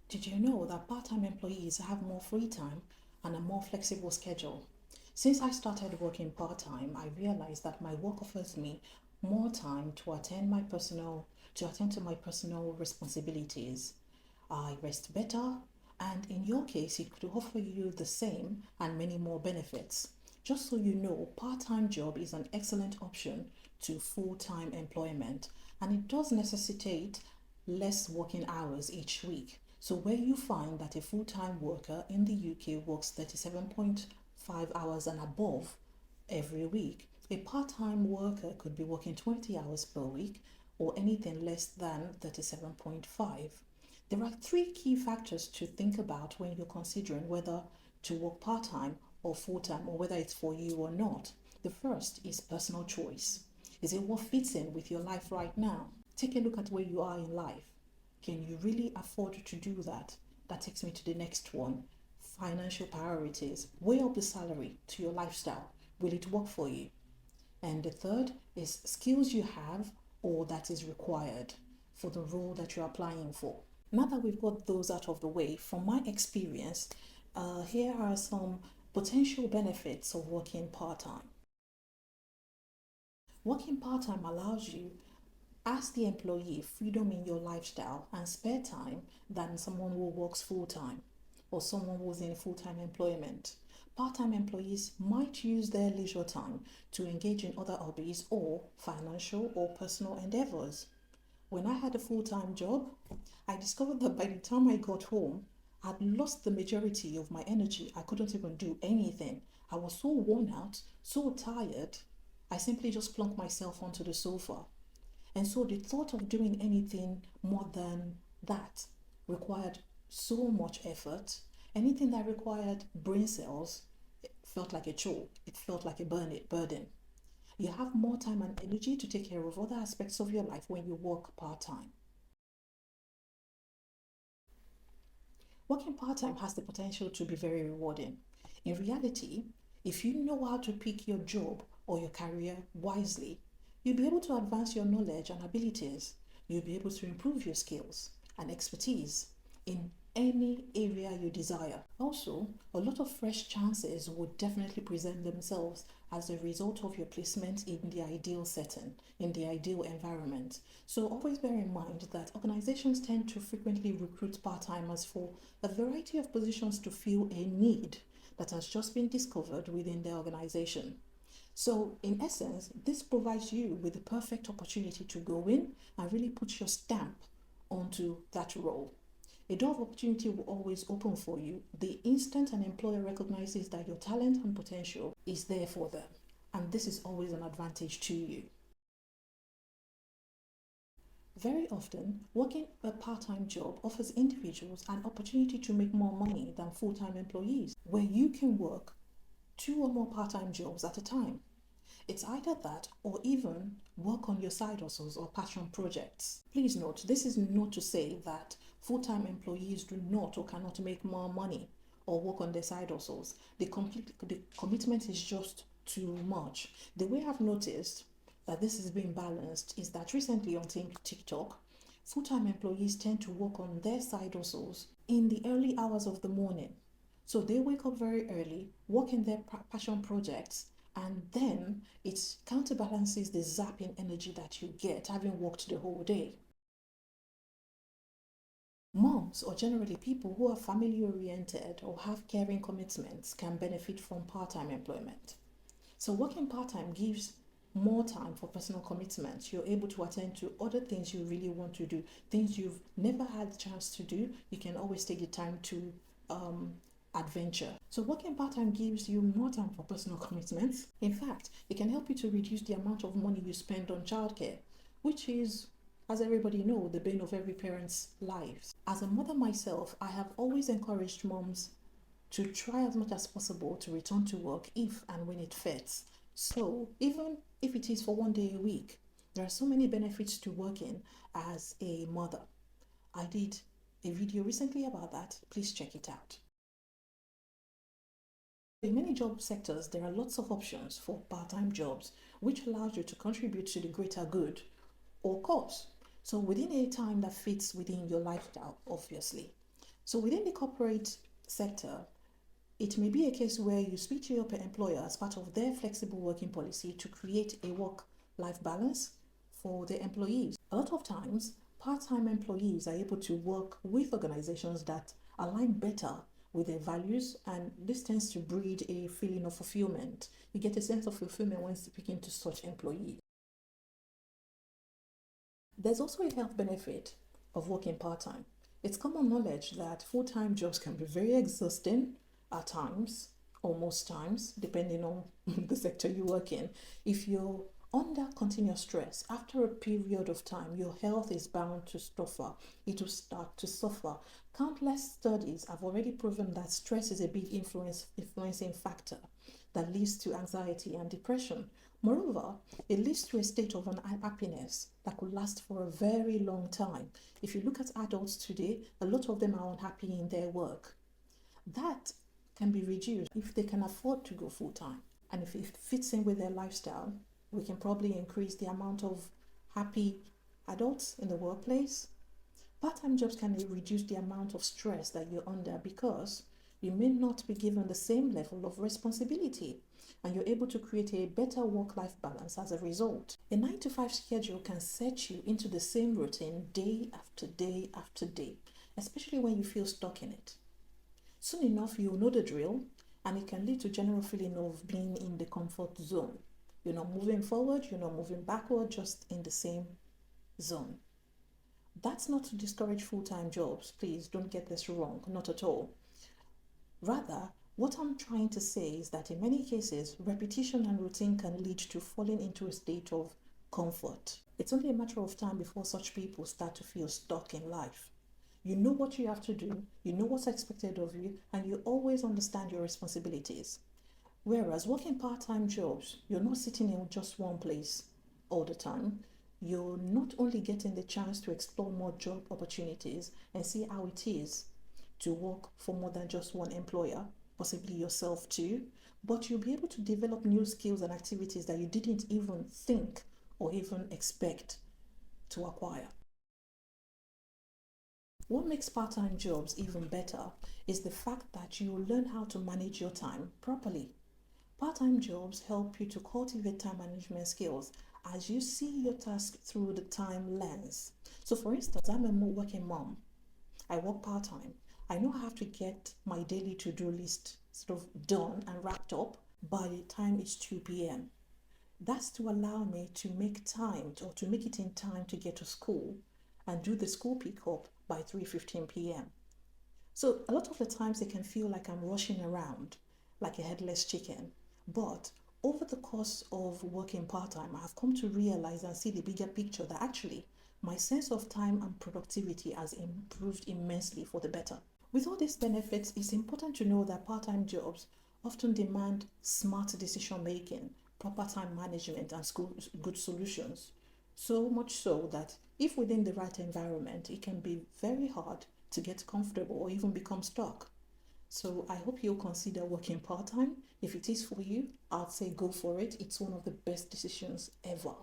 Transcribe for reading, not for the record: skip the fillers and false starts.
Did you know that part-time employees have more free time and a more flexible schedule? Since I started working part-time, I realized that my work offers me more time to attend to my personal responsibilities. I rest better, and in your case, it could offer you the same and many more benefits. Just so you know, part-time job is an excellent option to full-time employment, and it does necessitate less working hours each week. So where you find that a full-time worker in the UK works 37.5 hours and above every week, a part-time worker could be working 20 hours per week or anything less than 37.5. There are three key factors to think about when you're considering whether to work part-time or full-time, or whether it's for you or not. The first is personal choice. Is it what fits in with your life right now? Take a look at where you are in life. Can you really afford to do that? That takes me to the next one. Financial priorities. Weigh up the salary to your lifestyle. Will it work for you? And the third is skills you have or that is required for the role that you're applying for. Now that we've got those out of the way, from my experience, here are some potential benefits of working part-time. Working part-time allows you, as the employee, freedom in your lifestyle and spare time than someone who works full-time or someone who's in full-time employment. Part-time employees might use their leisure time to engage in other hobbies or financial or personal endeavors. When I had a full-time job, I discovered that by the time I got home, I'd lost the majority of my energy. I couldn't even do anything. I was so worn out, so tired. I simply just plunked myself onto the sofa. And so the thought of doing anything more than that required so much effort. Anything that required brain cells, it felt like a chore. It felt like a burden. You have more time and energy to take care of other aspects of your life when you work part-time. Working part-time has the potential to be very rewarding. In reality, if you know how to pick your job or your career wisely, you'll be able to advance your knowledge and abilities. You'll be able to improve your skills and expertise in any area you desire. Also, a lot of fresh chances would definitely present themselves as a result of your placement in the ideal setting, in the ideal environment. So always bear in mind that organizations tend to frequently recruit part-timers for a variety of positions to fill a need that has just been discovered within their organization. So in essence, this provides you with the perfect opportunity to go in and really put your stamp onto that role. A door of opportunity will always open for you the instant an employer recognizes that your talent and potential is there for them. And this is always an advantage to you. Very often, working a part-time job offers individuals an opportunity to make more money than full-time employees, where you can work two or more part-time jobs at a time. It's either that or even work on your side hustles or passion projects. Please note, this is not to say that full-time employees do not or cannot make more money or work on their side hustles. The commitment is just too much. The way I've noticed that this is being balanced is that recently on TikTok, full-time employees tend to work on their side hustles in the early hours of the morning. So they wake up very early, work in their passion projects, and then it counterbalances the zapping energy that you get having worked the whole day. Moms, or generally people who are family oriented or have caring commitments, can benefit from part-time employment. So working part-time gives more time for personal commitments. You're able to attend to other things you really want to do, things you've never had the chance to do. You can always take the time to adventure. So working part-time gives you more time for personal commitments. In fact, it can help you to reduce the amount of money you spend on childcare, which is, as everybody knows, the bane of every parent's lives. As a mother myself, I have always encouraged moms to try as much as possible to return to work if and when it fits. So even if it is for one day a week, there are so many benefits to working as a mother. I did a video recently about that. Please check it out. In many job sectors, there are lots of options for part-time jobs, which allows you to contribute to the greater good or cause. So within a time that fits within your lifestyle, obviously. So within the corporate sector, it may be a case where you speak to your employer as part of their flexible working policy to create a work-life balance for the employees. A lot of times, part-time employees are able to work with organizations that align better with their values, and this tends to breed a feeling of fulfillment. You get a sense of fulfillment when speaking to such employees. There's also a health benefit of working part-time. It's common knowledge that full-time jobs can be very exhausting at times, or most times, depending on the sector you work in. If you're under continuous stress, after a period of time, your health is bound to suffer. It will start to suffer. Countless studies have already proven that stress is a big influencing factor that leads to anxiety and depression. Moreover, it leads to a state of unhappiness that could last for a very long time. If you look at adults today, a lot of them are unhappy in their work. That can be reduced if they can afford to go full time. And if it fits in with their lifestyle, we can probably increase the amount of happy adults in the workplace. Part-time jobs can reduce the amount of stress that you're under because you may not be given the same level of responsibility, and you're able to create a better work-life balance as a result. A 9 to 5 schedule can set you into the same routine day after day after day, especially when you feel stuck in it. Soon enough, you'll know the drill, and it can lead to a general feeling of being in the comfort zone. You're not moving forward, you're not moving backward, just in the same zone. That's not to discourage full-time jobs. Please don't get this wrong, not at all. Rather, what I'm trying to say is that in many cases, repetition and routine can lead to falling into a state of comfort. It's only a matter of time before such people start to feel stuck in life. You know what you have to do, you know what's expected of you, and you always understand your responsibilities. Whereas working part-time jobs, you're not sitting in just one place all the time. You're not only getting the chance to explore more job opportunities and see how it is to work for more than just one employer, possibly yourself too, but you'll be able to develop new skills and activities that you didn't even think or even expect to acquire. What makes part-time jobs even better is the fact that you will learn how to manage your time properly. Part-time jobs help you to cultivate time management skills as you see your task through the time lens. So for instance, I'm a working mom. I work part-time. I know I have to get my daily to-do list sort of done and wrapped up by the time it's 2 p.m. That's to allow me to make time or to make it in time to get to school and do the school pickup by 3:15 p.m. So a lot of the times it can feel like I'm rushing around like a headless chicken. But over the course of working part-time, I have come to realize and see the bigger picture that actually my sense of time and productivity has improved immensely for the better. With all these benefits, it's important to know that part-time jobs often demand smart decision making, proper time management, and good solutions. So much so that if within the right environment, it can be very hard to get comfortable or even become stuck. So I hope you'll consider working part-time. If it is for you, I'd say go for it. It's one of the best decisions ever.